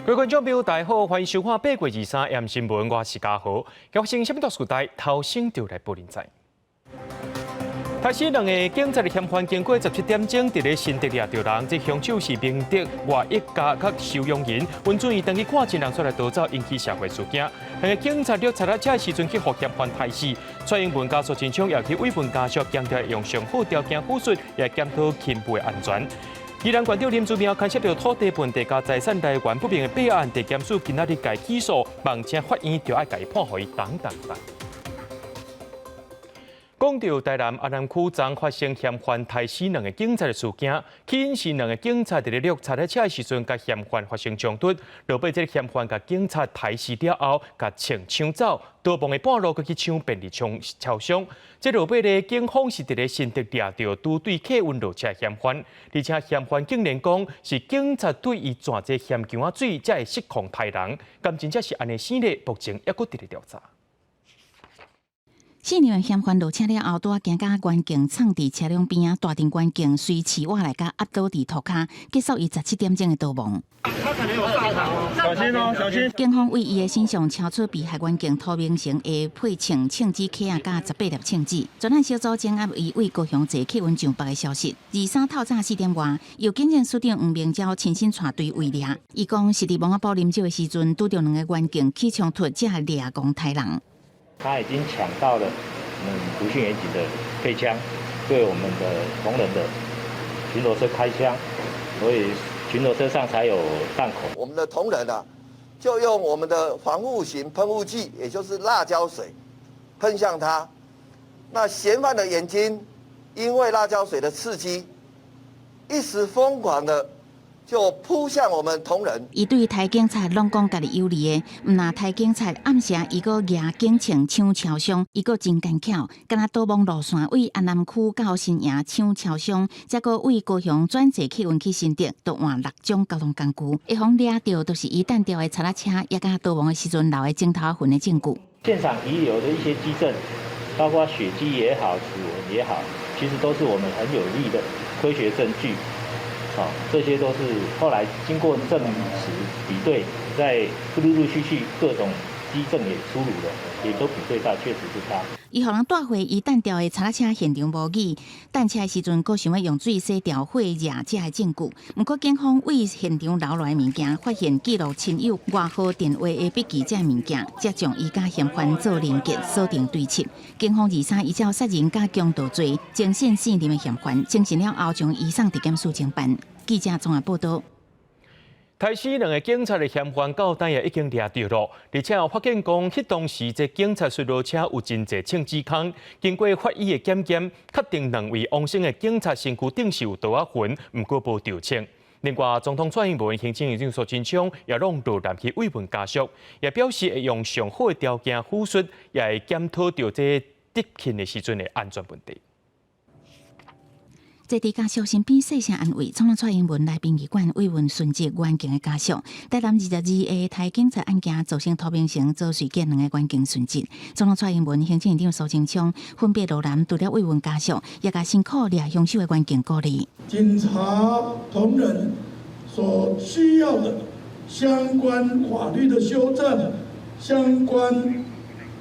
各位观众朋友，大家好，欢迎收看《8月23AM新闻》，我是嘉豪。发生什么大事代？头先就来报您知。台西两个警察的嫌犯经过17点钟，伫咧新德掠着人，这凶手是明德外一家甲收容人，温准伊当去看真人出来逃走，引起社会事件。两个警察调查了这时阵去互嫌犯杀死，蔡英文家属真枪也去慰问家属，强调用上好条件护恤，也检讨禽飞安全。宜兰县长林志妙牵涉到土地问题甲财产来源不明的弊案，地检署今仔日改起诉，梦请法院就要改判互伊等。讲到台南安南区昨发生嫌犯杀死两个警察的事件，起因是两个警察伫咧掠查咧车的时阵，甲嫌犯发生冲突，落尾这个嫌犯甲警察杀死了后，甲抢枪走，逃亡的半路佮去抢便利枪超伤。这落尾咧，警方是伫咧新德掠到拄对客运落车嫌犯，而且嫌犯竟然讲是警察对伊转这嫌枪水，才会失控杀人，敢真正是安尼生呢？目前还佫伫咧调查。4名嫌犯落车了后，拄行到关境，藏伫车辆边啊，大庭关境随起瓦来甲压倒伫涂骹，结束伊17点钟的逃亡。他可能有上膛哦，小心哦，小心！警方为伊的身上超出被害关境涂明成的配枪、枪支壳啊，甲18粒枪支。专案小组侦查伊为高雄坐客运上北的消息。23透早4点外，由警政署长黄明昭亲身带队围猎。伊讲是伫蒙阿堡啉酒的时阵，拄着两个员警起冲突，才掠讲杀人。他已经抢到了独训员警的配枪，对我们的同仁的巡逻车开枪，所以巡逻车上才有弹孔。我们的同仁啊，就用我们的防护型喷雾剂，也就是辣椒水，喷向他。那嫌犯的眼睛因为辣椒水的刺激，一时疯狂的就扑向我们同仁。伊对台警察拢讲家己有利的，毋那台警察暗时伊个举警枪抢超商，伊个真干巧，敢若逃亡路线为安南区到新营抢超商，再个为高雄转坐客运去新德，都换6种交通工具。一方掠到都是伊弹掉的查拉车，也甲逃亡的时阵留的镜头痕的证据。现场遗留的一些基证，包括血迹也好、指纹也好，其实都是我们很有力的科学证据。这些都是后来经过证实比对，在陆续各种基证也出炉了，也都比对到确实是他。伊互人带回伊弹掉的查拉车现场无语，弹车的时阵，佫想要用水洗掉火热这的证据。不过警方为现场留来物件，发现记录亲友外号电话的笔记这物件，才将伊甲嫌犯做连结，锁定对策。警方23依照杀人加强盗罪，侦讯4名的嫌犯，侦讯了后将移送地检署侦办。记者综合报道。台西两个警察的嫌犯到单也已经掠到了，而且有发现讲，迄当时这警察巡逻车有真侪枪支孔，经过法医的检验，确定2位亡生的警察身躯顶是有刀仔痕，毋过无掉枪。另外，总统蔡英文行政院长苏贞昌也拢落南去慰问家属，也表示会用上好的条件护恤，也会检讨到这执勤的时阵的安全问题。在伫家属身边细声安慰，总统蔡英文来殡仪馆慰问殉职员警的家属。台南22个台警察案件造成涂明成、周水建2个员警殉职。总统蔡英文、行政院长苏贞昌分别落南除了慰问家属，也甲辛苦掠凶手的员警鼓励。警察同仁所需要的相关法律的修正、相关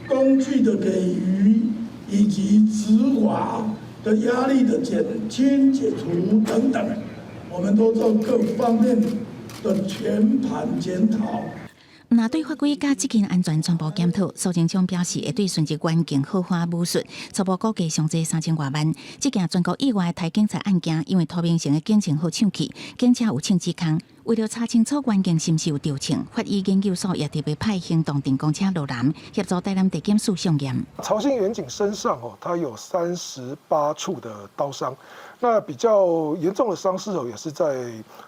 工具的给予，以及执法的压力的减轻、解除等等，我们都做各方面的全盘检讨。那对法规甲执勤安全全部检讨，苏贞昌表示会对殉职员警好花武术，初步估计上济3000多万。这件全国以外的台警察案件，因为涂明成的警情好抢去，警车有枪支孔。为了查清楚员警是毋是有调枪，法医研究所也特别派行动电工车落南协助台南地检署上验。曹姓员警身上他有38处的刀伤，那比较严重的伤势也是在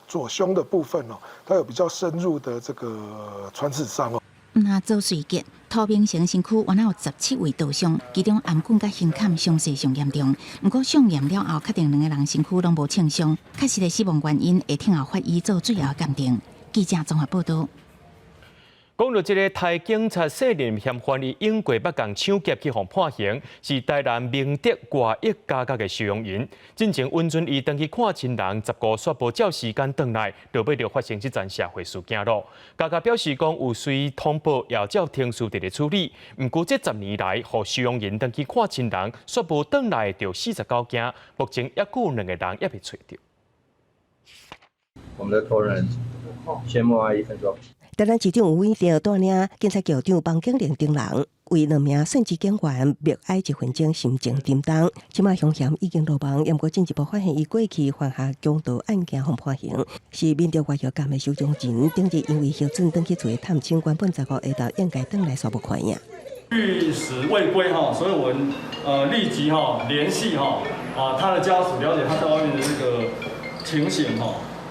左胸的部分他有比较深入的这个穿刺伤那周水杰、涂明成身躯原来有17位刀伤，其中颔棍甲胸坎伤势上严重。不过上验了后，确定2个人身躯拢无轻伤，确实的死亡原因会听候法医做最后鉴定。记者综合报道。讲到这个台警察涉嫌嫌犯以英国北港抢劫去互判刑，是台南明德外役加价的收容员。进前温准伊登去看亲人，15宣布照时间回来，就尾就发生这件社会事件咯。加价表示讲有随通报，也照程序伫咧处理。毋过这10年来，互收容员登去看亲人，宣布回来就49件，目前抑佫2个人也未找到。我们的头人谢莫阿姨分钟。台南市长吴伟哲带领警察局长邦景玲等人，为2名县级警员默哀1分钟心情沉重。即马凶嫌已经落网，不过进一步发现伊过去犯下强盗案件互判刑，是民调外药监的收容人，顶日因为核准登去做探亲，原本15下昼应该登来煞无看影。据实未归所以我们立即联系他的家属，了解他在外面的这个情形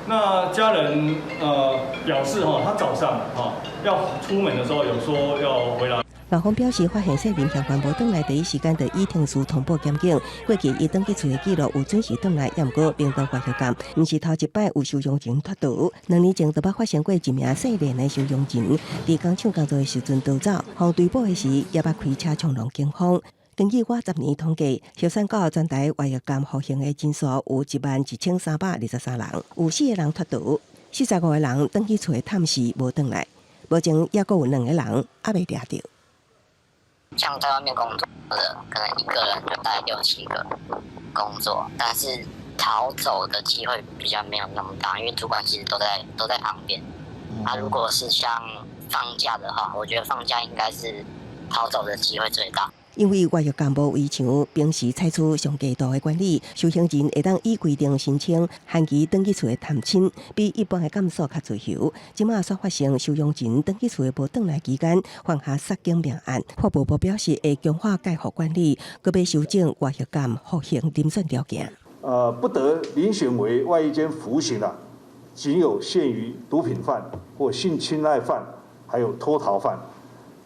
那家人表示他早上要出门的时候有说要回来。老方表示，发现涉嫌嫌犯无登来第一时间就以程序通报检警。过去伊登记处的记录有准时登来，不过并到外交监，毋是头一摆有收容人脱逃。2年前就捌发生过1名细年的收容人，伫工厂工作的时阵逃走，互追捕的时也捌开车冲撞警方。根据我10年统计，后山岛全台外役监服刑的人数有11323人，有4个人脱逃，45个人登记处的探视无登来，目前也佫有2个人还未抓到。像在外面工作的，可能1个人就带6、7个工作，但是逃走的机会比较没有那么大，因为主管其实都在旁边。如果是像放假的话，我觉得放假应该是逃走的机会最大。因为外役监无围墙，平时采取上低度的管理，受刑人会当依规定申请限期登记处的探亲，比一般的监所较自由。即马所发生收容人登记处的无登来期间，犯下杀警命案，法务部表示会强化戒护管理，佮要修正外役监服刑遴选条件。不得遴选为外役监服刑的，仅有限于毒品犯或性侵害犯，还有脱逃犯。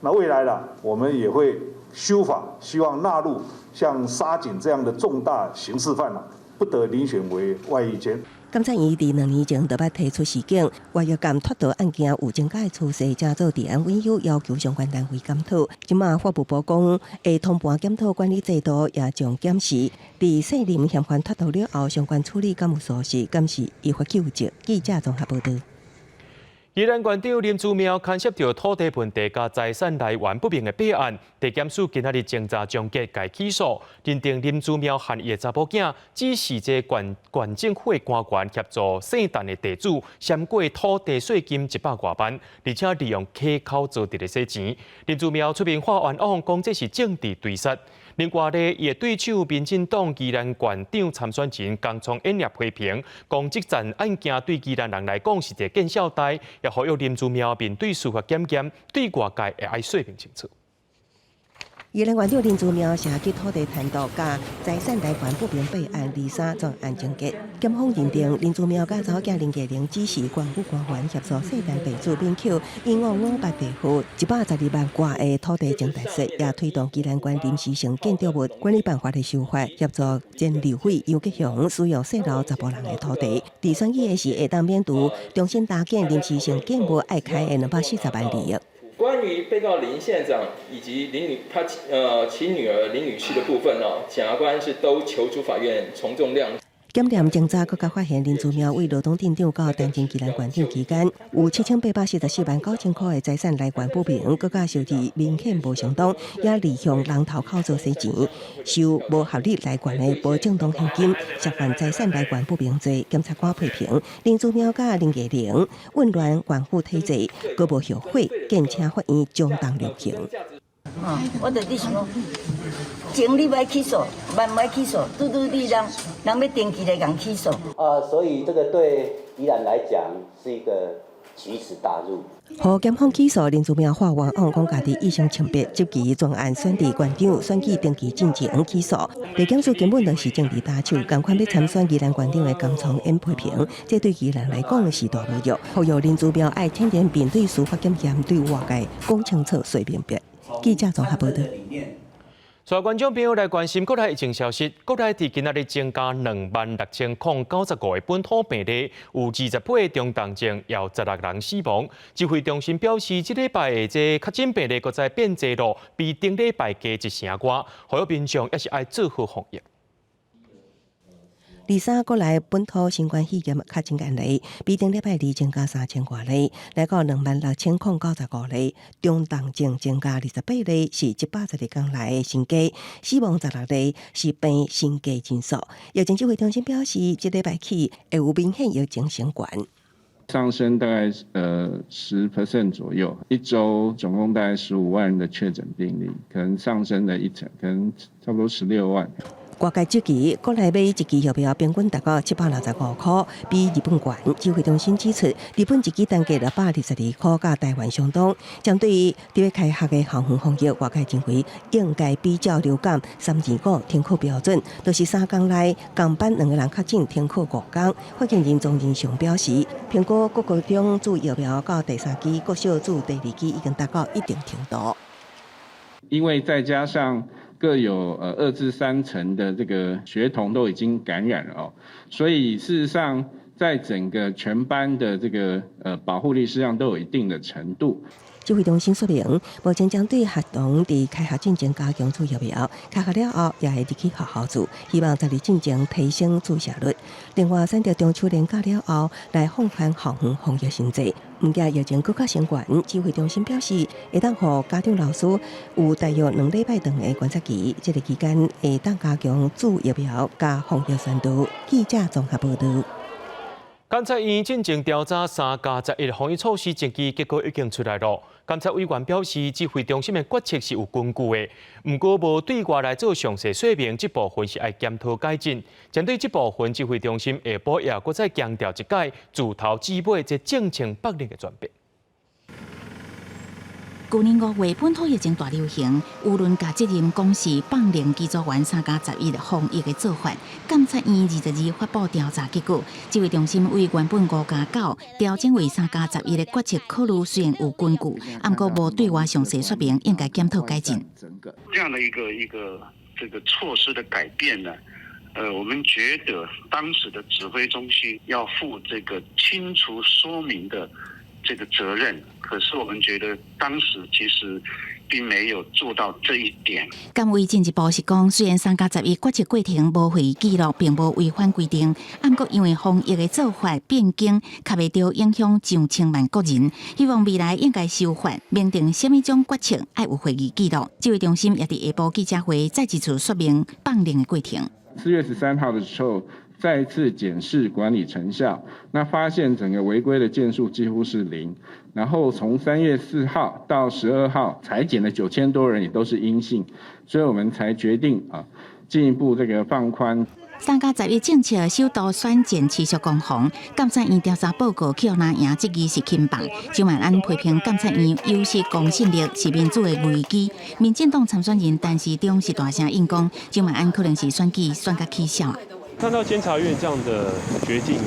那未来我们也会修法，希望纳入像杀警这样的重大刑事犯不得遴选为外役监。检察院伫2年前就捌提出示警，外役监脱逃案件有增加的趋势，正做治安稳有要求相关单位检讨。即马法务部讲会通盘检讨管理制度，也将检视伫涉嫌嫌犯脱逃了后相关处理敢有疏失，敢是依法救济。记者综合报道。宜兰县长林姿妙牵涉到土地问题加财产来源不明的弊案，地检署今仔日侦查终结，该起诉，认定林姿妙和伊的查某囝只是这县政府的官员协助姓陈的地主闪过土地税金100多万，而且利用溪口造地来洗钱。林姿妙出面法院案讲这是政治对杀。另外咧，也对手民进党宜兰县长参选人江聪演练批评，讲这件案件对宜兰人来讲是一个见笑代，也呼吁林姿妙面对司法检验，对外界会爱说明清楚。宜兰县长林姿妙涉及土地贪渎加财产来源不明备案，3桩案终结。检方认定林姿妙甲查某囝林家玲指示县府官员协助细单地主免扣158地户112万外的土地征贷税，也推动宜兰县临时性建筑物管理办法的修法，协助前立委杨吉雄使用细楼10人的土地。伫选举的是会当免除重新搭建临时性建物爱开的240万利益。关于被告林县长以及其女儿林女士的部分检察官是都求助法院从重量。检验侦查，更发现林姿妙为劳动镇长到担任宜兰县长期间，有7844万9千块的财产来源不明，更加收支明显无相当，也利用人头口座洗钱，收无合理来源的无正当现金，涉犯财产来源不明罪。检察官批评林姿妙甲林家玲混乱县府体制，佫无后悔，建请法院将当量刑。我就伫想讲，情你要起诉，万不起诉，拄你人要登记来共起诉。所以这个对宜兰来讲是一个奇耻大辱。互检方起诉林姿妙法院案讲家己异性性别涉及专案选伫县长选举登记进前起诉，地检署根本就是政治打手，同款要参选宜兰县长的江聪演批评，这对宜兰来讲是大侮辱。呼吁林姿妙爱天天面对司法检验，对外界讲清楚、说明白。记者综合报道。所有观众朋友来关心国内疫情消息。国内伫今仔日增加26095个本土病例，有28个中重症，也有16人死亡。指挥中心表示，这礼拜的这确诊病例搁再变多咯，比顶礼拜加一成外，呼吁民众也是爱做好防疫。第三国内本土新冠肺炎确诊案例比顶礼拜二增加3000多例，来到26095例，中重症增加28例，是112天来的新低，死亡16例，是病新低人数。疫情指挥中心表示，这礼拜起会有明显疫情升悬。上升大概10% 左右，一周总共大概15万人的确诊病例，可能上升了1成，可能差不多16万。外界这期国内买一支疫苗平均达到765块，比日本悬。指挥中心指出，日本一支单价122块，甲台湾相当。针对于要开学的校园防疫，外界认为应该比照流感3至5停课标准，就是3天内共班2个人确诊停课5天。发言人庄仁祥表示，苹果各国中注疫苗到第3期，国小注第2期已经达到一定程度。因为再加上各有2至3成的这个学童都已经感染了哦，所以事实上在整个全班的这个保护力实际上都有一定的程度。指挥中心说明，目前将对学童伫开学进前加强注疫苗，开学了后也会入去学校注，希望在日进前提升注射率。另外，等到中秋连假了后，来放宽校园防疫限制。唔惊疫情更加升悬，指挥中心表示，会当予家长老师有大约2礼拜长的观察期，这个期间会当加强注疫苗加防疫宣导。记者综合报道。监察院进行调查3+11防疫措施前期结果已经出来了。监察委员表示，指挥中心的决策是有根据的，不过无对外来做详细说明，这部分是要检讨改进。针对这部分，指挥中心下晡也搁再强调一解，自头至尾这正情八令的转变。去年5月本土疫情大流行，无论甲责任公示放令机组员3+11防疫的做法，监察院22发布调查结果，指挥中心为原本5+9调整为3+11的决策考虑虽然有根据，不过无对外详细说明，应该检讨改进。这样的一个这个措施的改变呢，我们觉得当时的指挥中心要负这个清楚说明的这个责任，可是我们觉得当时其实并没有做到这一点。监委进一步是讲，虽然3+11决策过程无会议记录，并无违反规定，不过因为防疫的做法变更，较袂着影响上千万国人。希望未来应该修法，明定什么种决策爱有会议记录。指挥中心也伫下晡记者会再一次说明放令的过程。4月13号的时候，再次检视管理成效，那发现整个违规的件数几乎是0，然后从3月4号到12号裁检的9000多人也都是阴性，所以我们才决定进一步这个放宽。3+11政策首度选检持续攻防，监察院调查报告去拿赢这支是轻棒。周万安批评监察院优势公信力是民主的危机。民进党参选人陈时中是大声应讲，周万安可能是选举选甲起笑。看到监察院这样的决定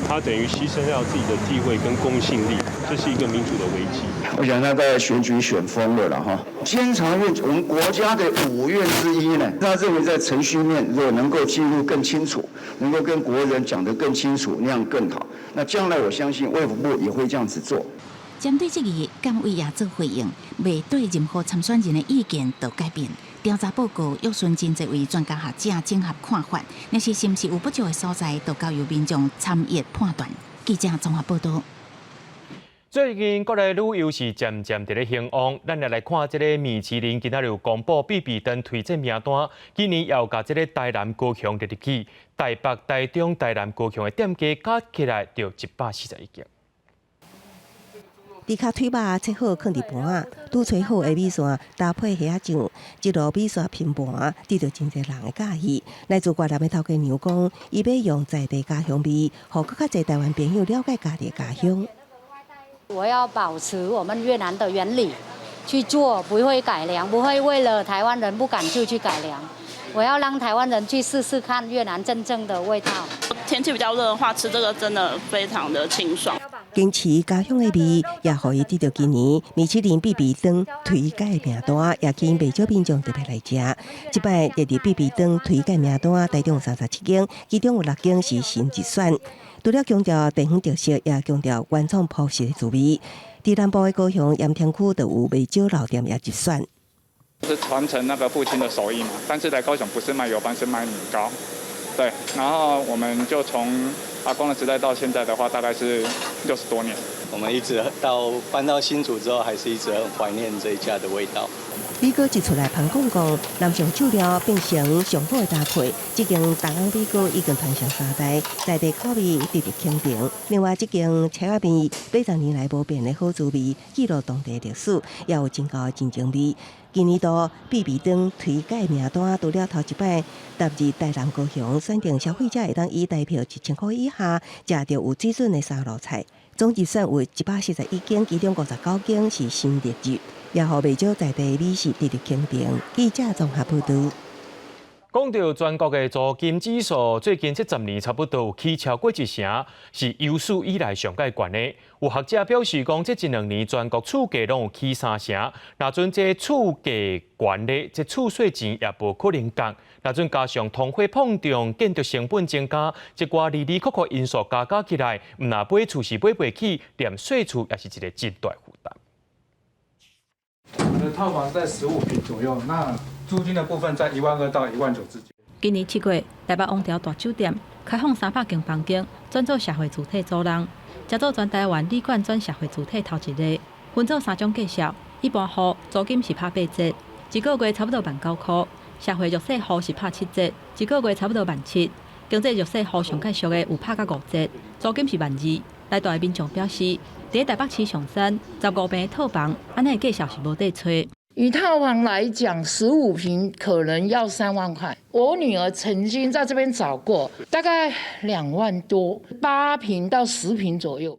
他等于牺牲掉自己的地位跟公信力，这是一个民主的危机。我想他在选举选疯了啦哈！监察院我们国家的5院之一呢，他认为在程序面如果能够记录更清楚，能够跟国人讲得更清楚，那样更好。那将来我相信卫福部也会这样子做。针对这个，监委也做回应，未对任何参选人的意见做改变。调查报告约询真侪位专家学者整合看法，若是不是有不足的所在，都交由民众参与判断。记者综合报道。最近国内旅游是渐渐伫咧兴旺，咱来看这个米其林今仔日有公布必比登推荐名单，今年也有甲这个台南高雄列入去，台北、台中、台南高雄的店家加起来就141间。猪脚腿肉切好放伫盘仔，拄吹好的米线搭配虾仔酱，一路米线拼盘，得到真侪人的喜喜。来自越南的头家娘讲，伊要用在地家乡味，互更较侪台湾朋友了解家己的家乡。我要保持我们越南的原理去做，不会改良，不会为了台湾人不敢就去改良。我要让台湾人去试试看越南真正的味道。天气比较热的话，吃这个真的非常的清爽。坚持家乡的味，也互伊得到今年米其林必比登推介名单，也吸引不少民众特别来食。即摆列入必比登推介名单，台中37间，其中有6间是新一选。除了强调地方特色，也强调原创朴实的滋味。伫南部的高雄盐田区，就有袂少老店也入选。是传承那个父亲的手艺嘛，但是来高雄不是卖油饭，是卖米糕。对，然后我们就从阿公的时代到现在的话，大概是60多年。我们一直搬到新竹之后，还是一直很怀念这一家的味道。米糕一出来，香港南上酒料变成上好的搭配。这间大港米糕已经传承3代，在地口味得到肯定。另外，这间车仔面80年来无变的好滋味，记录当地历史，也有真高的竞争力。今年度必比登推介名单，除了头一摆踏入台南高雄，选定消费者会当以台票1000块以下食到有水准的沙律菜。总入选为141间，其中59间是新列入，也互未少在地美食得到肯定。记者综合报道。讲到全国的租金指数，最近这10年差不多有起超过1成，是有史以来上界悬的。有学者表示讲，这1-2年全国厝价拢有起3成，若阵这厝价悬咧，这厝税钱也无可能降。若阵加上通货膨胀、建筑成本增加，一寡哩哩扣扣因素加起来，毋若买厝是买袂起，连税厝也是一个真大负担。我们的套房在15坪左右，那租金的部分在12000到19000之间。今年7月，台北王朝大酒店开放300间房间，转做社会主体租人，加做全台湾旅馆转社会主体头一例，分做3种计数。一般户租金是8折，一个月差不多19000块；社会弱势户是8折，一个月差不多17000。经济弱势户上介俗的有8到5折，租金是12000。来大的民众表示，在台北市上山15平的套房，安尼计数是无得吹。以套房来讲，15坪可能要3万块。我女儿曾经在这边找过，大概2万多，8坪到10坪左右。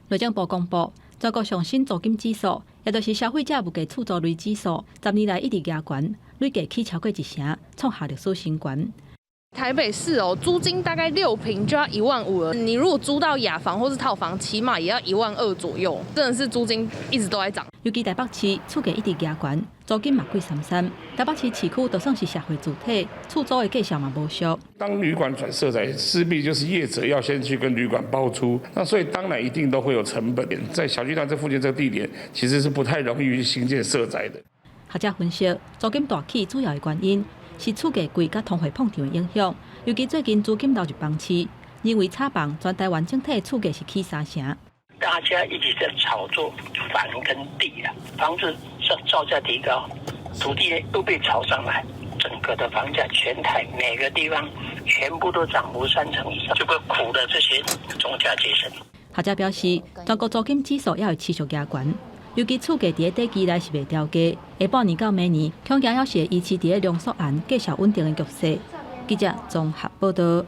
内政部公布，全国上新租金指数，也就是消费者物价厝租率指数，10年来一直加悬，累计起超过1成，创下历史新高。台北市租金大概6坪就要15000了。你如果租到雅房或是套房，起码也要12000左右。真的是租金一直都在涨。尤其台北市厝价一直加悬，租金嘛贵33。台北市市区就算是社会主体，厝租的计数嘛无俗。当旅馆转社宅，势必就是业者要先去跟旅馆包租，那所以当然一定都会有成本。在小巨蛋这附近这个地点，其实是不太容易去新建社宅的。学者分析，租金大起主要的原因是厝价贵甲通货膨胀的影响，尤其最近租金流入房市，认为炒房全台湾整体厝价是起3成。大家一直在炒作房跟地啊，房子造价提高，土地又被炒上来，整个的房价全台每个地方全部都涨幅3成以上，就会苦的这些中价阶层。学者表示，全国租金指数也会持续加悬。尤其厝价伫短期内是袂调价，下半年到明年，恐惊要是维持伫量缩案继续稳定的局势。记者综合报道。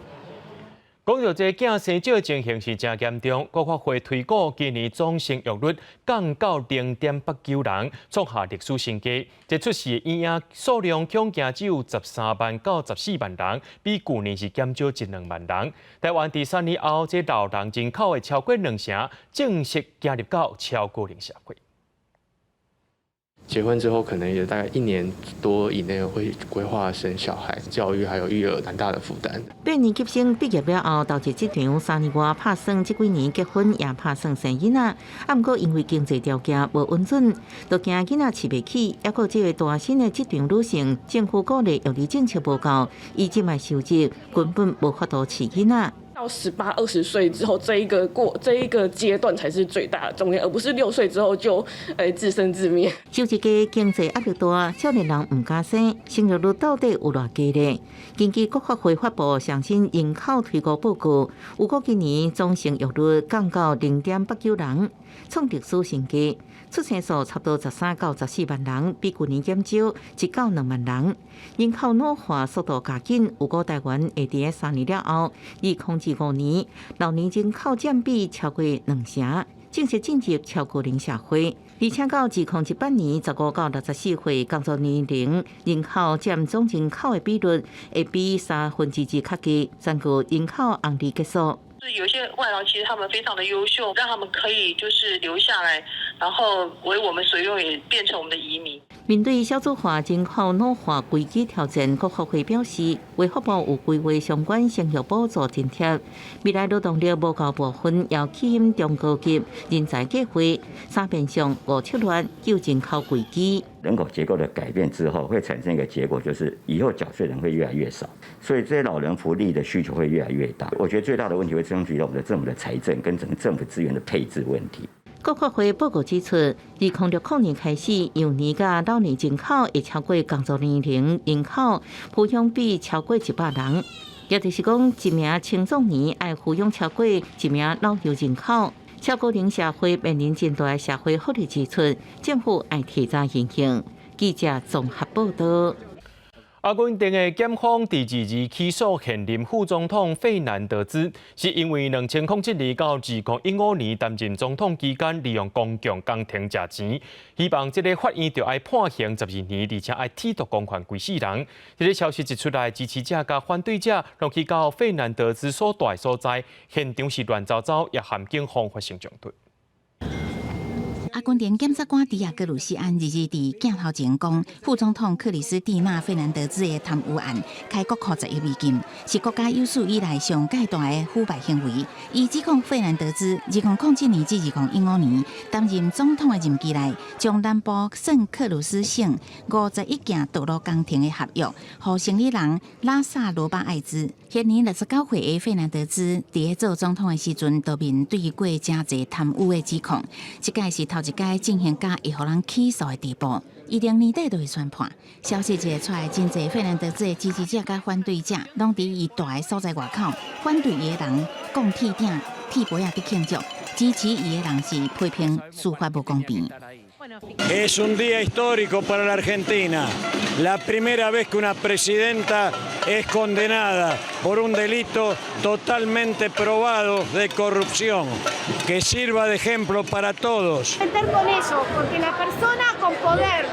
讲到这囝生少情形是真严重，国发会推估今年总生育率降到0.89人，创下历史新低。这出世的婴儿数量恐惊只有13万到14万人，比去年是减少1-2万人。台湾第3年后，这老人人口的超过2成，正式加入到超高龄社会。结婚之后，可能也大概1年多以内会规划生小孩，教育还有育儿蛮大的负担。8年级生毕业了后，导致这场3年外拍算，这几年结婚也拍算生囡仔，啊，不过因为经济条件无稳准，就惊囡仔饲袂起，还佫这个大新的这场女性，政府鼓励育儿政策无够，伊即卖收入根本无法度饲囡仔。到18、20岁之后，这一个阶段才是最大的重点，而不是6岁之后就自生自灭。就一个经济压力大，少年人唔敢生，生育率到底有偌低呢？根据国发会发布上新人口推估报告，有估今年总生育率降到0.89人，创历史新低。出生数差不多13到14万人，比去年减少1到2万人。人口老化速度加紧，有估台湾会伫3年了后，2025年老年人口占比超过2成，正式进入超高龄社会。而且到2018年15到64岁工作年龄人口占总人口的比率会比2/3较低，占据人口红利结束。有些外劳其实他们非常的优秀，让他们可以就是留下来，然后为我们所用，也变成我们的移民。面对少子化人口老化规矩挑战，国发会表示，卫福部有规划相关生育补助津贴，未来劳动力无够部分要起引中高级人才计划，三变相5七乱纠正靠规矩。人口结构的改变之后，会产生一个结果，就是以后缴税人会越来越少，所以这些老人福利的需求会越来越大。我觉得最大的问题会争取到我们的政府的财政跟整个政府资源的配置问题。国发会报告指出，2060年开始，幼年甲老年人口会超过工作年龄人口，抚养比超过100人，也就是讲，一名青壮年爱抚养超过一名老幼人口。超高龄社会面临真大的社会福利支出，政府爱提早现行。记者综合报道。阿根廷的检方第2日起诉现任副总统费南德兹，是因为2007年到2015年担任总统期间，利用公共工程赚钱。希望这个法院就要判刑12年，而且要剃度公款规4人。这个消息一出来，支持者甲反对者拢去到费南德兹所在所在，现场是乱糟糟，也和警方发生冲突。阿根廷检察官迪亚格鲁西安日伫镜头前讲，副总统克里斯蒂娜·费南德兹的贪污案开国库11亿美金，是国家有史以来上界大的腐败行为。伊指控费南德兹2007年至2015年担任总统的任期内，将南部圣克鲁斯省51件道路工程的合约，予生理人拉萨罗巴艾兹。现年69岁的费南德兹，伫做总统的时阵，都面对过真侪贪污的指控。这届是头一届进行到会互人起诉的地步，10年底就会宣判。消息一出来，真侪费南德兹的支持者甲反对者，拢伫伊住的所在外口反对伊的人，讲铁鼎、铁杯去庆祝；支持伊的人是批评司法不公平。Es un día histórico para la Argentina. La primera vez que una presidenta es condenada por un delito totalmente probado de corrupción, que sirva de ejemplo para todos. Con eso, porque la persona con poder,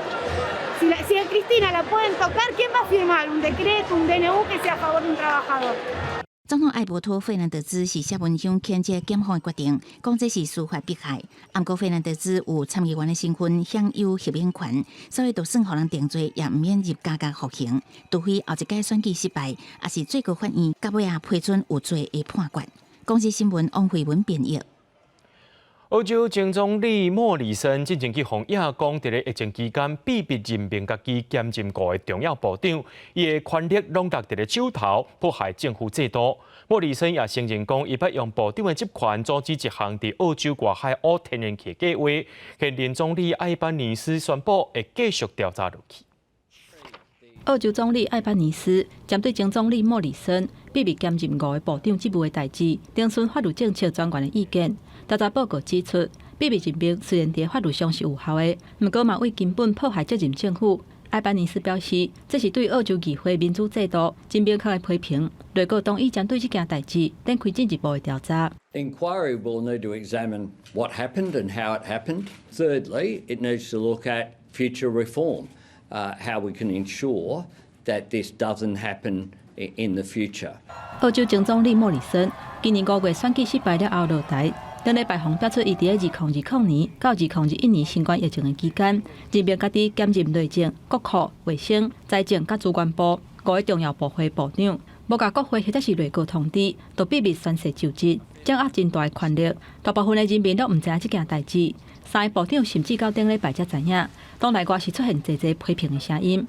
si a Cristina la pueden tocar, ¿quién va a firmar un decreto, un DNU que sea a favor de un trabajador? 总统艾伯托·费南德兹是写文章谴责检方的决定，讲这是司法迫害。不过费南德兹有参议员的身份，享有豁免权，所以就算予人定罪，也唔免入加服刑。除非后一届选举失败，也是最高法院到尾啊批准有罪的判决。公司新闻王慧文编译。澳洲前总理莫里森之前去访亚讲，在咧疫情期间秘密任命家己兼任国的重要部长，伊的权力拢落在咧手头，迫害政府制度。莫里森也承认讲，伊捌用部长的职权组织一项伫澳洲外海挖天然气计划。现任总理艾班尼斯宣布会继续调查落去。澳洲总理艾班尼斯针对前总理莫里森秘密兼任5个部长职务的代志，征询法律政策专员的意见。调查报告指出，秘密任命虽然伫法律上是有效的，不过嘛为根本迫害责任政府。艾班尼斯表示，这是对澳洲议会民主制度真明确的批评。内阁同意针对这件代志，展开进一步的调查。Inquiry will need to examine what happened and how it happened. Thirdly, it needs to look at future reform, how we can ensure that this doesn't happen in the future. 澳洲前总理莫里森今年5月选举失败了后落台。两礼拜访表出，伊伫2020年到2021年新冠疫情的期间，任命家己兼任内政、国库、卫生、财政甲主管部5个重要部会部长，无甲国会或者是内阁通知，就秘密宣誓就职，掌握真大的权力。大部分的人民都唔知影这件代志，3个部长甚至到顶礼拜才知影，党内外是出现侪批评的声音。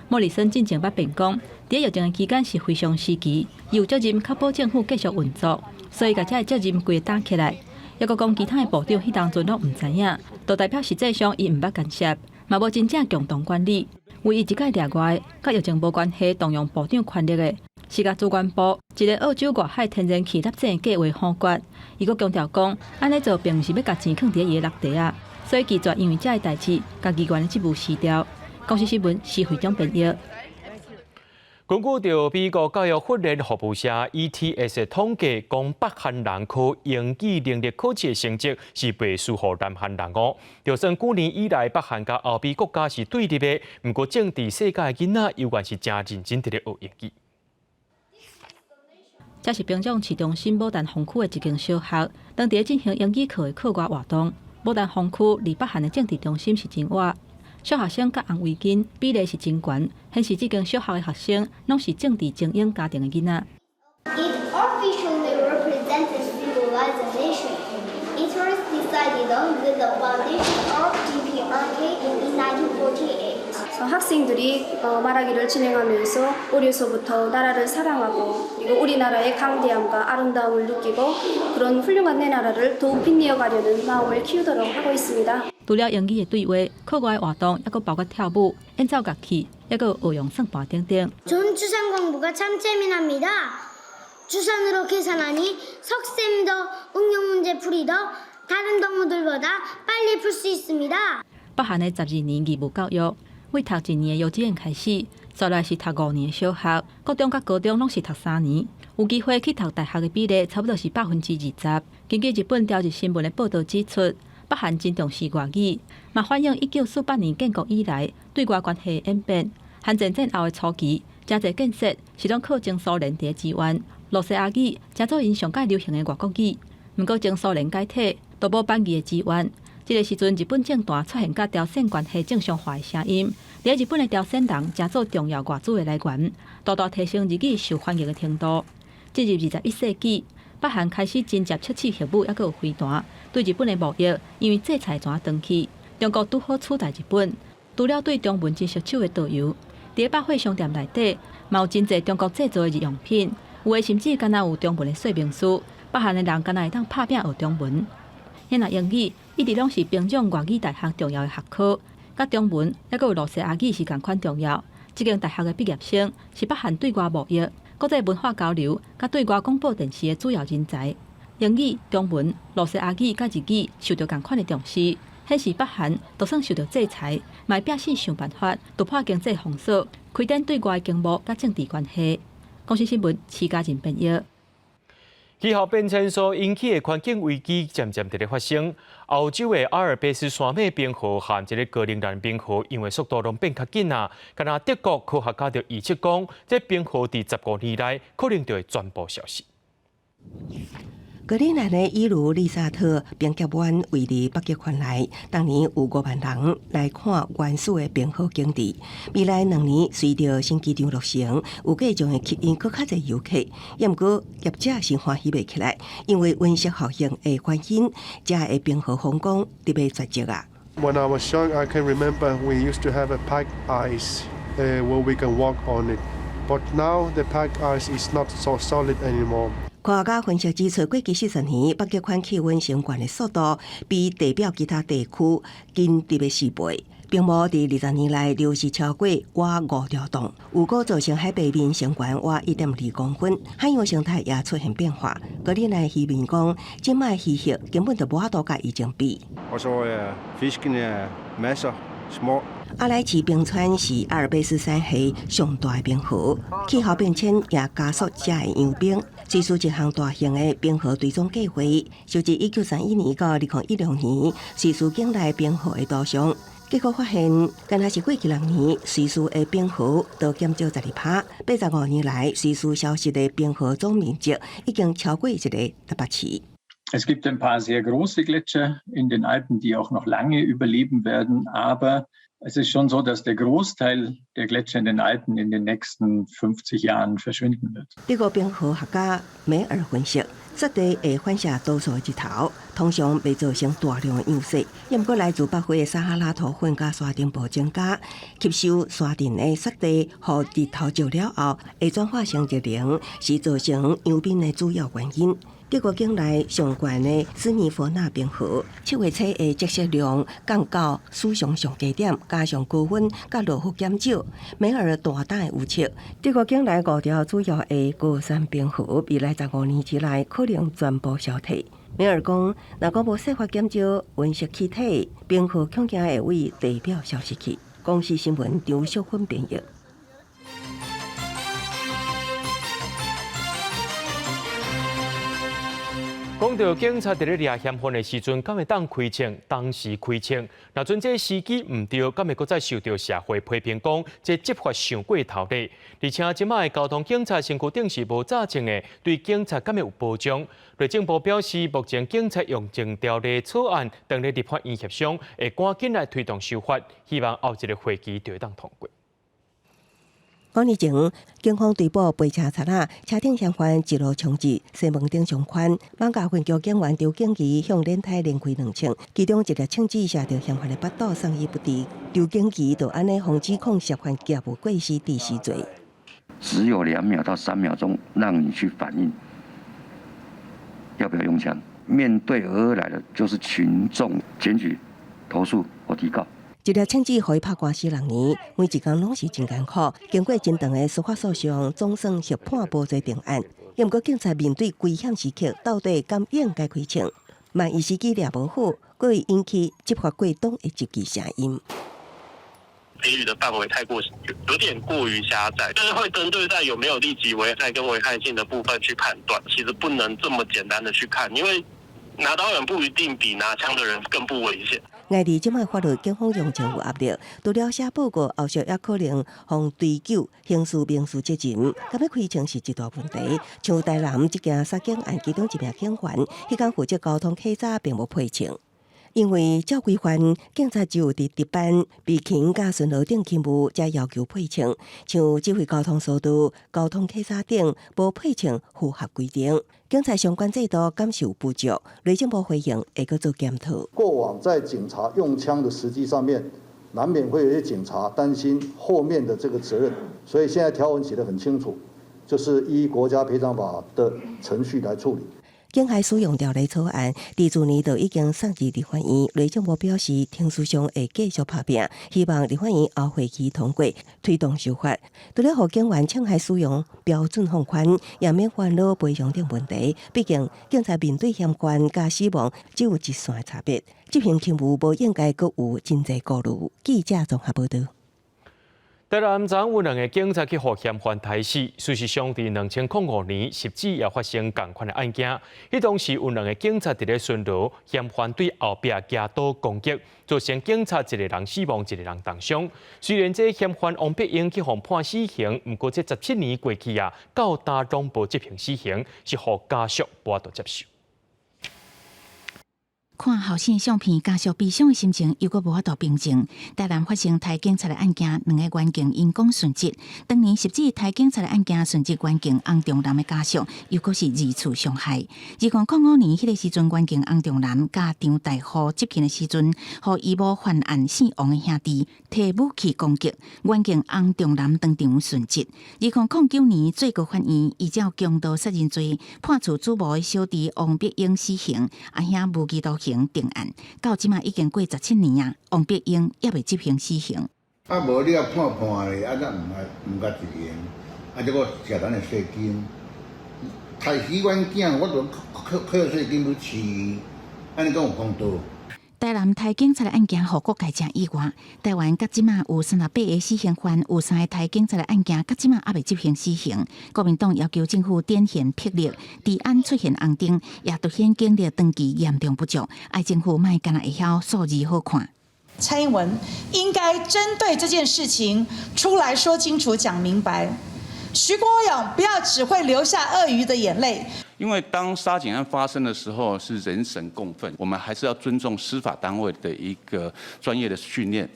莫里森进前捌辩讲，伫疫情的期间是非常时期，伊有责任确保政府继续运作，所以甲这个责任规打起来。抑阁讲其他的部长迄当阵拢唔知影，就代表实际上伊唔捌干涉，嘛无真正共同管理。唯一一届例外，甲疫情无关系动用部长权力的，是甲主管部一个澳洲外海天然气纳整计划否决。伊阁强调讲，安尼做并毋是要甲钱囥伫伊的落地啊，所以拒绝因为这个代志，甲议员的职务辞掉。公司新闻是会长编译。根据着美国教育训练服务社 ETS 的统计，讲北韩人考英语能力考试的成绩是背输予南韩人哦。就算9年以来北韩甲欧美国家是对立的，不过政治世界的囡仔依然是真认真伫咧学英语。这是屏东市中心牡丹峰区的一间小学，当地进行英语课的课外活动。牡丹峰区离北汉的政治中心是真远，小学生甲红围巾比例是真悬，显示这间小学的学生拢是政治精英家庭的囡仔。It officially represents a civilized nation. It was decided on with the foundation of DPRK in 1948. 학생들이 말하기를 진행하면서 어려서부터 나라를 사랑하고 그리고 우리나라의 강대함과 아름다움을 느끼고 그런 훌륭한 내 나라를 더욱 빛내어 가려는 마음을 키우도록 하고 있습니다. 除了英语的对话，课外活动也包括跳舞、演奏乐器，也有学用算盘等等。 전 주산 공부가 참 재미납니다. 주산으로 계산하니 석쌤도 응용 문제 풀이도 다른 동무들보다 빨리 풀 수 있습니다. 北汉的12年义务教育，为读1年的幼稚园开始，再来是读5年的小学，国中甲高中拢是读3年。有机会去读大学的比例差不多是20%。根据日本朝日新闻的报道指出，北韩真重视外语，嘛反映1948年建国以来对外关系的演变。韩战战后的初期，真侪建设是拢靠前苏联的支援。罗西亚语真做因上界流行的外国语，不过前苏联解体，都无邦语的支援。这个时阵，日本政坛出现甲朝鲜关系正常化的声音，在日本的朝鲜人真做重要外资的来源，大大提升日语受欢迎的程度。进入21世纪，北韩开始真接测试核武，也有飞弹，对日本的贸易因为制裁全断去，中国拄好取代日本。除了对中文真熟手的导游，伫百货商店内底，嘛有真侪中国制造的日用品。 有的甚至敢若有中文的说明书，北韩的人敢若会当拍拼学中文。现在英语一直拢是屏东外语大学重要的学科，甲中文也有罗西亚语是同款重要。这间大学的毕业生是北韩对外贸易、国际文化交流、甲对外广播电视的主要人才。英语、中文、罗西亚语甲日语受到同款的重视，显示北韩就算受到制裁，嘛拼死想办法突破经济封锁，开展对外经贸甲政治关系。 公司新闻，徐家仁编译。气候变迁所引起的环境危机渐渐在发生。欧洲的阿尔卑斯山脉冰河和这个格陵兰冰河，因为速度拢变较紧啊。敢若德国科学家就预测讲，这冰河伫15年内可能就会全部消失。 格陵兰的伊卢利沙特冰峡湾位于北极圈内，当年有5万人来看原始的冰河景致。未来2年，随着新机场落成，有计将会吸引更较侪游客。不过，业者是欢喜袂起来，因为温室效应会反映这的冰河风光特别绝迹啊。 When I was young, I can remember we used to have a pack ice where we can walk on it, but now the pack ice is not so solid anymore. 科学家分析指出，过去40年，北极圈气温升高的速度比地表其他地区紧特别4倍。冰膜伫20年来流失超过约5条洞，有果造成海平面升高约1.2公分，海洋生态也出现变化。格陵兰渔民讲，即卖鱼虾根本就无法度甲以前比。阿莱奇冰川是阿尔卑斯山系上大的冰河，气候变迁也加速这的扬冰。推出一项大型的冰河追踪计划，就自1931年到2016年，瑞士境内冰河的图像。结果发现，敢若是过去6年，瑞士的冰河都减少12%，85年来，瑞士消失的冰河总面积已经超过一个台北市。 Es gibt ein paar sehr große Gletscher in den Alpen, die auch noch lange überleben werden, aber es ist schon so, dass der Großteil der Gletscher in den Alpen in den nächsten 50 Jahren verschwinden wird. 德国冰河学家梅尔分析，雪地会反射多数的日头，通常未造成大量的样色。不过来自北非的撒哈拉土粉甲沙尘暴增加，吸收沙尘的雪地，互日头照了后，会转化成热能，是造成扬冰的主要原因。 德国境内上悬的斯米佛纳冰河，7月初的积雪量降到史上上低点，加上高温甲落雨减少，梅尔大胆的预测，德国境内5条主要的高山冰河，未来15年之内可能全部消退。梅尔讲，若果无设法减少温室气体，冰河恐惊会为地表消失去。公司新闻张淑芬编译。讲到警察伫咧抓嫌犯的时阵，敢会当开枪？当时开枪，若阵这时机唔对，敢会搁再受到社会批评讲这执法上过头咧？而且即卖的交通警察身躯顶是无查证的，对警察敢会有保障？内政部表示，目前警察用证条例草案等咧立法院协商，会赶紧来推动修法，希望后一个会期就会当通过。 5年前，警方追捕背车贼仔，车顶嫌犯一路冲至西门町上宽，艋舺分局警员刘景仪向连台连开2枪，其中一粒枪子射到嫌犯的腹肚，送医不治。刘景仪就安尼防指控涉犯劫物过失致死罪。只有2秒到3秒钟让你去反应，要不要用枪？面对而来的就是群众检举、投诉或提告。 一粒枪子可以拍官司6年，每一天拢是真艰苦。经过真长的司法诉讼，总算获判无罪定案。也毋过警察面对危险时刻，到底敢应该开枪？万一时机抓无好，佫会引起执法过当的积极声音。 给予的范围太过有点过于狭窄，就是会针对在有没有立即危害跟危害性的部分去判断，其实不能这么简单的去看，因为拿刀人不一定比拿枪的人更不危险。 碍于即卖法律，警方用情有压力，除了写报告，后续也可能互追究刑事民事责任。敢要开枪是一大问题。像台南这件杀警案，其中一名警员，迄天负责交通警察并无配枪。 因为照规范，警察只有伫值班、被勤甲巡逻等勤务才要求配枪，像指挥交通速度、交通警察等无配枪符合规定。警察相关制度感受不足，内政部回应会搁做检讨。过往在警察用枪的时机上面，难免会有一些警察担心后面的这个责任，所以现在条文写得很清楚，就是依国家赔偿法的程序来处理。 境海使用条例草案，伫去年就已经送至立法院。内政部表示，庭事上会继续拍拼，希望立法院后会期通过，推动修法。除了互警员枪械使用标准放宽，也免烦恼赔偿等问题。毕竟，警察面对嫌犯甲死亡只有一线差别，执行勤务无应该阁有真侪顾虑。记者综合报道。 台南昨有2个警察去互嫌犯杀死，事实上，伫2005年10指也发生同款的案件。迄当时有2个警察伫咧巡逻，嫌犯对后壁举刀攻击，造成警察1个人死亡，1个人重伤。虽然这嫌犯王碧英去互判死刑，不过这17年过去啊，到今拢无执行死刑，是互家属无法度接受。 看后生相片，家属悲伤的心情又搁无法度平静。台南发生台警察的案件，2个员警因公殉职。当年10指台警察的案件，殉职员警洪仲南的家属又搁是2次伤害。2005年迄个时阵，员警洪仲南甲张大虎执勤的时阵，互义母犯案死亡的兄弟摕武器攻击，员警洪仲南当场殉职。2009年最高法院依照强盗杀人罪，判处主谋的小弟王碧英死刑，阿兄无期徒刑。 定案到即马已经过17年啊，王碧英也未执行死刑。啊，无你也判咧，啊，咱唔甲执行，啊，这个食咱的税金，杀死阮囝，我就扣税金去饲，安尼讲有公道。台南台警察的案件，互国界真意外。台湾甲即马有38个死刑犯，有3个台警察的案件，甲即马也未执行死刑。国民党要求政府展现魄力，治安出现红灯，也凸显警力长期严重不足。爱政府莫干那会晓数字好看。蔡英文应该针对这件事情出来说清楚、讲明白。徐国勇不要只会流下鳄鱼的眼泪。 因为当杀警案发生的时候是人神共愤，我们还是要尊重司法单位的一个专业的训练，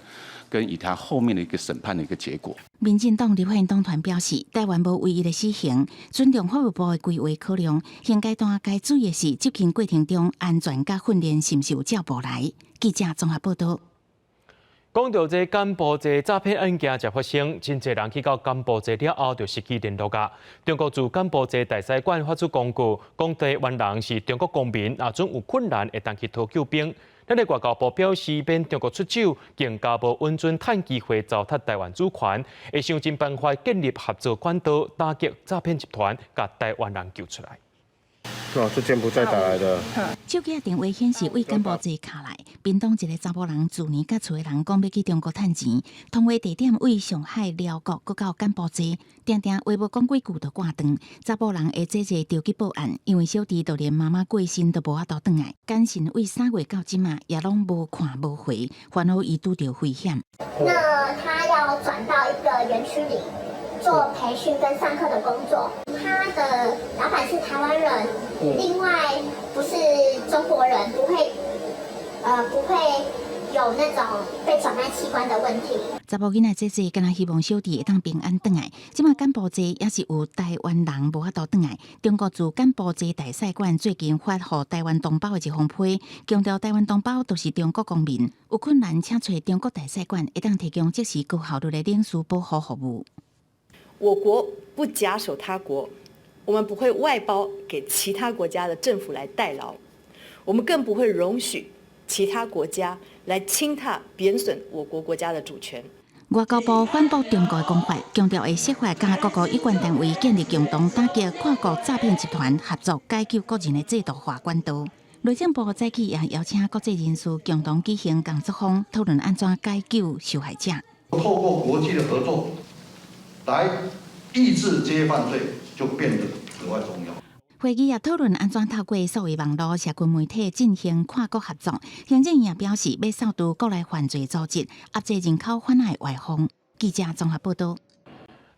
跟以他后面的一个审判的一个结果。民进党立法院党团表示，台湾无唯一的死刑，尊重法务部的规划考量，现阶段该注意的是执行过程中安全甲训练是毋是有照步来。记者综合报道。 讲到这柬埔寨诈骗案件才发生，真侪人去到柬埔寨了后就失去联络啊。中国驻柬埔寨大使馆发出公告，讲台湾人是中国公民，若准有困难会当去讨救兵。咱的外交部表示，免中国出手，更加无允准趁机会糟蹋台湾主权，会想尽办法建立合作管道，打击诈骗集团，甲台湾人救出来。哦，是柬埔寨打来的。手机电话显示为柬埔寨卡来，屏东一个查某人自年甲厝的人讲要去中国趁钱，通话地点为上海、辽国，搁到柬埔寨，定定话无讲几句就挂断。查某人下姐姐就去报案，因为小弟就连妈妈过身都无法度转来，简讯为3月到今啊，也拢无看无回，烦恼伊拄着危险。那他要转到一个园区里做培训跟上课的工作，他的老板是台湾人，另外不是中国人，不会有那种被转卖器官的问题。查某囡仔姐姐敢若希望小弟会当平安转来，即马柬埔寨也是有台湾人无法度转来。中国驻柬埔寨大使馆最近发予台湾同胞的一封批，强调台湾同胞都是中国公民，有困难请找中国大使馆，会当提供即时高效率的领事保护服务。我国不假手他国，我们不会外包给其他国家的政府来代劳，我们更不会容许其他国家来轻踏贬损我国国家的主权。外交部反驳中国的讲法，强调会设法甲各国有关单位建立共同打击跨国诈骗集团合作解救国人的制度化管道。内政部早起也邀请国际人士共同举行工作坊，讨论安怎解救受害者。透过国际的合作来抑制这些犯罪，就变得格外重要。会议也讨论安怎透过所谓网络社群媒体进行跨国合作。行政院也表示，要扫除国内犯罪组织，压制人口贩卖外放。记者综合报道。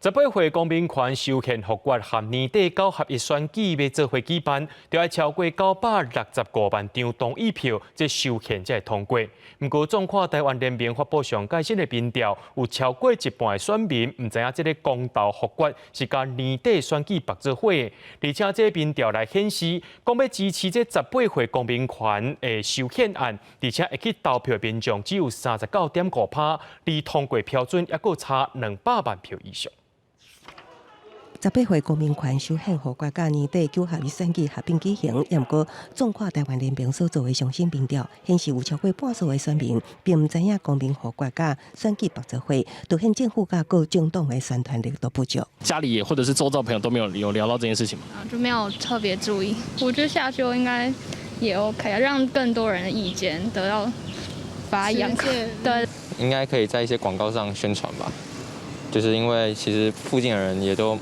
18岁公民权修宪复决和年底9合1选举要做伙举办，就要超过965万张同意票，这修宪才会通过。不过，纵看台湾联盟发布上最新的民调，有超过一半的选民唔知影这个公投复决是甲年底选举绑做伙的，而且这民调来显示，讲要支持这18岁公民权的修宪案，而且会去投票的民众只有39.5%，离通过标准还佫差200万票以上。18岁公民权修宪复决甲年底9合1选举合并举行，也毋过纵看台湾联盟所做的上新民调，显示有超过半数的选民并唔知影公民复决甲选举绑做伙，凸显政府甲各政党的宣传力度不足。家里或者是周遭朋友都没有聊到这件事情吗？就没有特别注意。我觉得下修应该也 OK 啊，让更多人的意见得到发扬。对，应该可以在一些广告上宣传吧，就是因为其实附近的人也都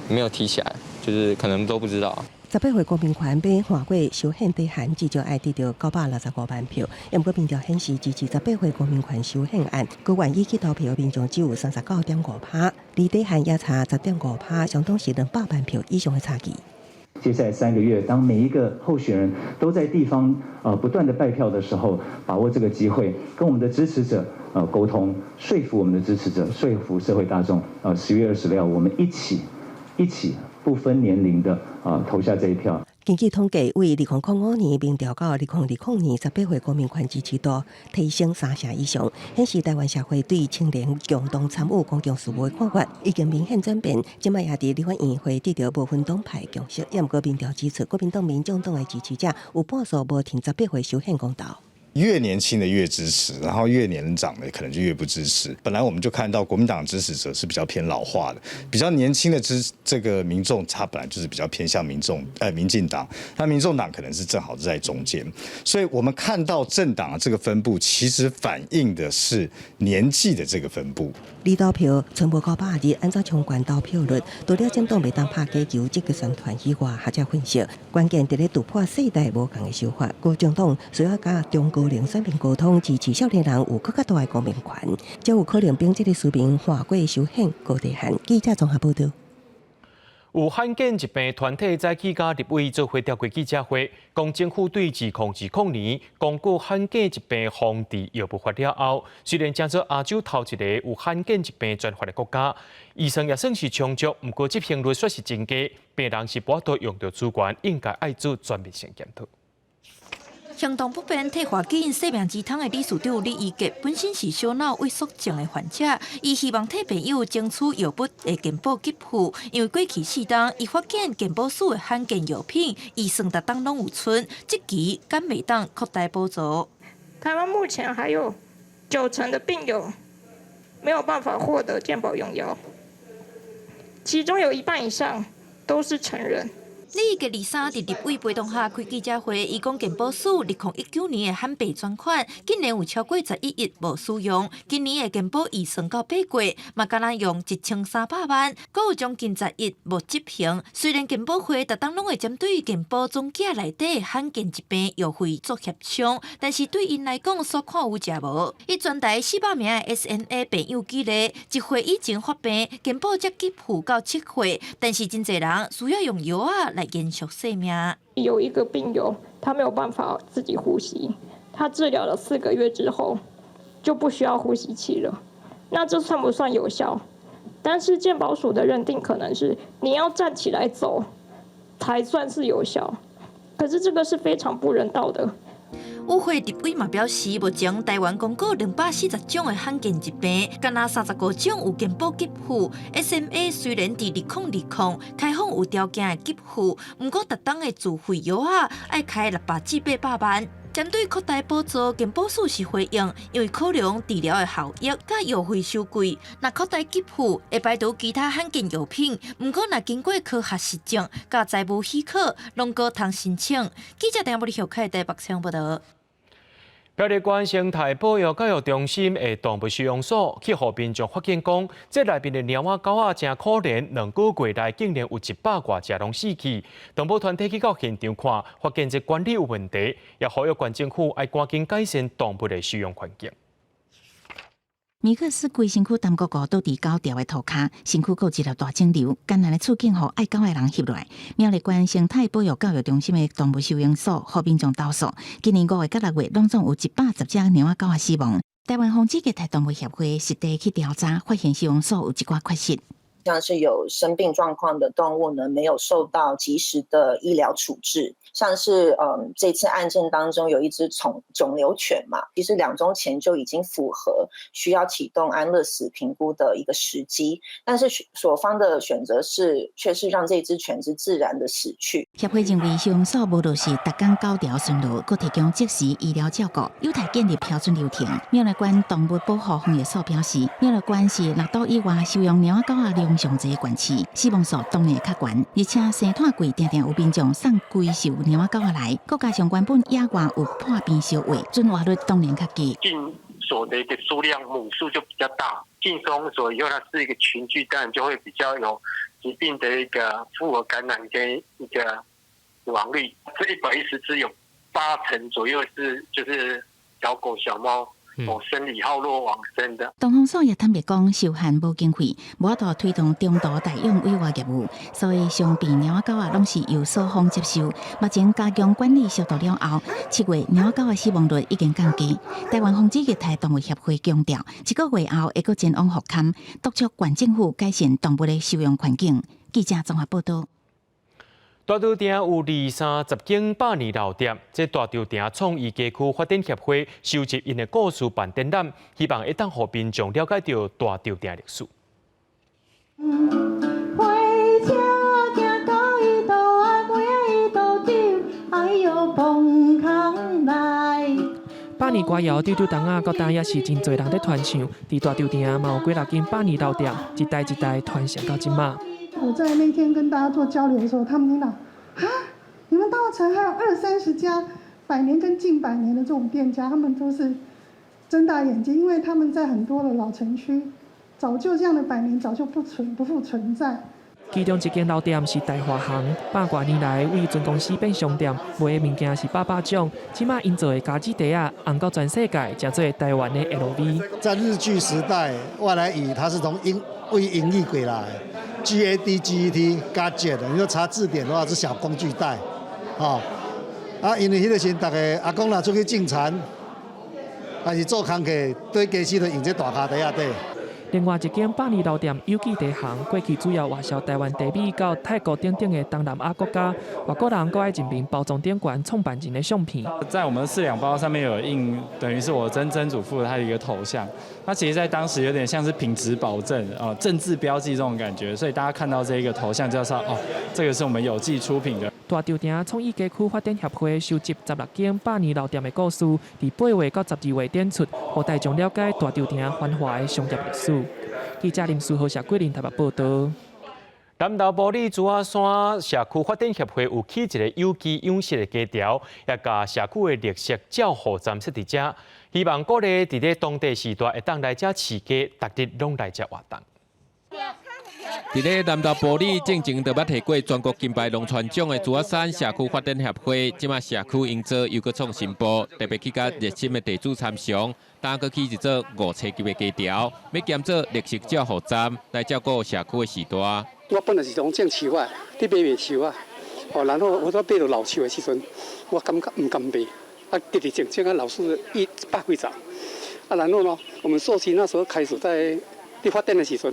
没有提起来，就是可能都不知道。18岁公民权被换过修宪底函，至少爱得到965万票。也毋过民调显示，支持18岁公民权修宪案，佮愿意去投票的民众只有39.5%，离底函也差10.5%，相当是200万票以上的差距。接下来3个月，当每一个候选人都在地方不断的拜票的时候，把握这个机会，跟我们的支持者沟通，说服我们的支持者，说服社会大众。10月26，我们一起不分年龄的投下这一票。根据统计，为2005年民调到2020年18岁公民权支持度提升3成以上，显示台湾社会对青年共同参与公共事务的看法已经明显转变。今摆也伫立法院会得到部分党派共识，也毋过民调指出，国民党、民众党的支持者有半数无挺18岁修宪公投。越年轻的越支持，然后越年长的可能就越不支持。本来我们就看到国民党支持者是比较偏老化的，比较年轻的这个民众，他本来就是比较偏向民进党，那民众党可能是正好在中间。所以我们看到政党的这个分布，其实反映的是年纪的这个分布。离投票全部920，按照相关投票率，除了政党袂当拍假球这个宣传以外，或者分析，关键伫咧突破世代无同的想法。各政党需要甲中高龄选民沟通，支持少年人有更加大的公民权，才有可能并这个市民跨过修宪高地函。记者综合报道。有罕见疾病团体早起甲立委做伙召开记者会，讲政府对2020年公告罕见疾病防治药物法了后，虽然正做亚洲头一个有罕见疾病专法的国家，医生也算是充足，不过执行率却是真低，病人是无法度用到资源，应该爱做全面性检讨。行动不便替华基因生命之汤的理事长李义杰，本身是小脑萎缩症的患者，伊希望替朋友争取药物的健保给付，因为过去4档，伊发现健保署的罕见药品，医生逐档拢有存，这期敢袂当扩大补助。台湾目前还有90%的病友没有办法获得健保用药，其中有1半以上都是成人。李个23伫立委陪同下开记者会，伊讲健保署2019年的罕备专款，竟然有超过11亿无使用。今年的健保预算到8月，嘛敢若用1300万，阁有将近10亿无执行。虽然健保会逐当拢会针对健保总价内底罕见疾病药费做协商，但是对因来讲，所看有食无。伊全台400名的 SMA 病友记录，一岁以前发病，健保才给付到7岁，但是真侪人需要用药啊来延续生命。有一个病友，他没有办法自己呼吸，他治疗了4个月之后就不需要呼吸器了。那这算不算有效？但是健保署的认定可能是你要站起来走才算是有效，可是这个是非常不人道的。与会立委嘛表示，目前台湾公告240种的罕见疾病，敢若35种有健保给付。SMA 虽然伫2020开放有条件的给付，不过逐档的自费药啊，要开600至800万。针对扩大补助，健保署是回应，因为考量治疗的效益甲药费收贵，若扩大给付会排除其他罕见药品。不过，若经过科学实证甲财务许可，拢个通申请。记者陈柏秀开台北采访报道。表列关生态保育教育中心的动物收容所去互民众发现讲，这内面的猫仔狗仔真可怜，2个月内竟然有100多只拢死去。动保团体去到现场看，发现这管理有问题，也呼吁县政府要赶紧改善动物的收容环境。米克斯规身躯淡薄糊倒伫狗条的涂骹，身躯有一粒大肿瘤，艰难的处境，互爱狗的人翕落来。苗栗县生态保育教育中心的动物收容所，互民众投诉，今年5月到6月，拢总有110只猫仔狗仔死亡。台湾防止虐待动物协会实地去调查，发现收容所有一寡缺失。像是有生病状况的动物呢，没有受到及时的医疗处置。像是这次案件当中有一只肿瘤犬嘛，其实2周前就已经符合需要启动安乐死评估的一个时机，但是所方的选择却是让这只犬只自然的死去。协会认为收容所无落实逐工狗条巡逻，佮提供即时医疗照顾，有待建立标准流程。苗栗县动物保护防疫所表示，苗栗县是6都以外收容猫仔狗仔量上侪的县市，死亡数当然会较悬，而且生炭柜常常有民众送规售猫仔狗仔来，佮加上原本野外有破病烧话，准活率当然较低。进所的一个数量母数就比较大，进收容所以后它是一个群聚，当然就会比较有疾病的一个复合感染跟一个死亡率。这110只有80%左右就是小狗小猫。生理耗弱往生的。东方所也坦白讲，受限无经费，无法度推动中度大用委外业务，所以伤病猫仔狗仔拢是由所方接收。目前加强管理速度了后，7月猫仔狗仔死亡率已经降低。台湾防止虐待动物协会强调，1个月后会阁前往复勘，督促县政府改善动物的收容环境。记者综合报道。大稻埕有20-30间百年老店，这大稻埕创意街区发展协会收集因的故事办展览，希望会当互民众了解到大稻埕历史。百年歌谣，丢丢当啊，到当也是真侪人在传唱。伫大稻埕嘛有几6间百年老店，一代一代传承到今嘛。我在那天跟大家做交流的时候，他们听到啊，你们稻埕还有20-30家100年跟近100年的这种店家，他们都是睁大眼睛，因为他们在很多的老城区，早就这样的100年早就不复存在。其中一间老店是大华行，100多年来为准公司变商店，卖的物件是百种。即马因做的家具袋啊，红到全世界，叫做台湾的 LV。在日据时代，外来语它是从为音译过来 ，GAD、GET、gadget， 你说查字典的话是小工具袋，因为迄个时大家阿公若出去种田，还是做工课，对家时就用这大卡袋仔底。另外一间百年老店有记地行，过去主要外销台湾茶米到泰国等等的东南亚国家，外国人都爱进行包装店馆创办人的相片。在我们的4两包上面有印，等于是我曾祖父他的一个头像。它其实在当时有点像是品质保证政治标记这种感觉，所以大家看到这一个头像就知道这个是我们有记出品的。大稻埕创意街区发展协会收集16间百年老店的故事，伫8月到12月展出，让大众了解大稻埕繁华的商业历史。记者林书豪、谢桂林台北报道。南投埔里竹仔山社区发展协会有起一个有机养殖的家条，也甲社区的绿色照护站设伫遮，希望鼓励伫咧当地时代会当来遮饲鸡，逐日拢来遮活动。伫咧南投埔里正前就捌摕过全国金牌农船奖的竹仔山社区发展协会，即马社区营造又搁创新步，特别去甲热心的地主参详，打过去一座5车级的家条，要兼做绿色照护站来照顾社区的时代。我本来是从种树啊，伫买卖树啊，然后我到买到老树的时阵，我感觉唔甘卖，直直种啊老树100几丛，然后呢，我们社区那时候开始在发展的时阵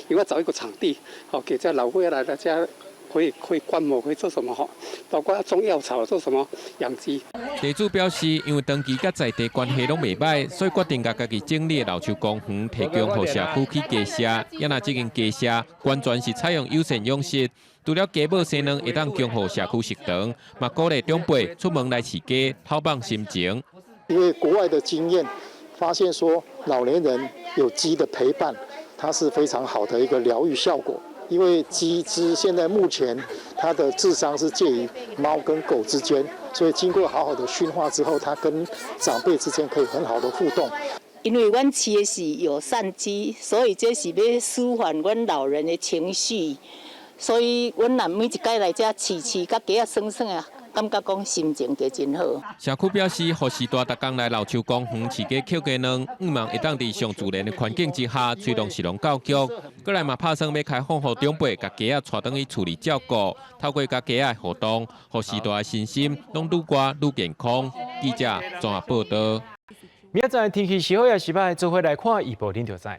因为找一个场地，给这老会来大家可以观摩，可以做什么包括种药草，做什么养鸡。地主表示，因为长期甲在地关系拢袂歹，所以决定甲家己整理的老树公园提供予社区去加舍。也若这间加舍完全是采用友善养殖，除了鸡母生卵会当供予社区食堂，嘛鼓励长辈出门来饲鸡，透放心情。因为国外的经验发现说，老年人有鸡的陪伴，它是非常好的一个疗愈效果。因为鸡只现在目前它的智商是介于猫跟狗之间，所以经过好好的驯化之后，它跟长辈之间可以很好的互动。因为阮饲的是友善鸡，所以这是要舒缓阮老人的情绪，所以阮若每一摆来这饲，甲鸡啊爽爽啊。感觉讲心情就真好。社区表示，护士大逐工来老树公园饲鸡捡鸡卵，希望会当伫上自然的环境之下，推动食农教育。过来嘛，拍算要开放，互长辈甲鸡仔带转去处理照顾，透过甲鸡仔互动，护士大的身心拢愈活愈健康。记者综合报道。明仔载天气是好也是歹，做伙来看预报，恁就知。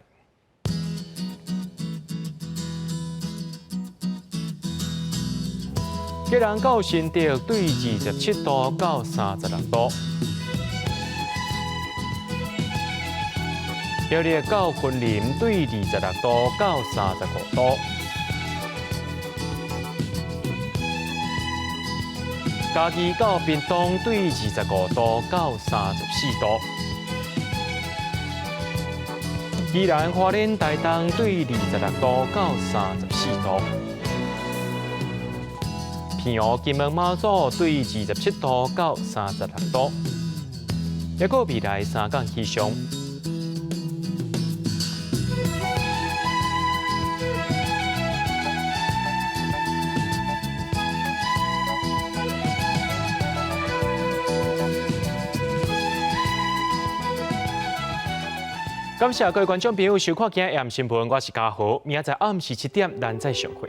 吉兰到新竹对27度到36度，苗栗到云林对26度到35度，嘉义到屏东对25度到34度，宜兰花莲台东对26度到34度。平湖、金门、马祖对27度到36度，还有未来3天气象。感谢各位观众朋友收看今日AM新闻，我是嘉豪，明仔载暗时7点咱再相会。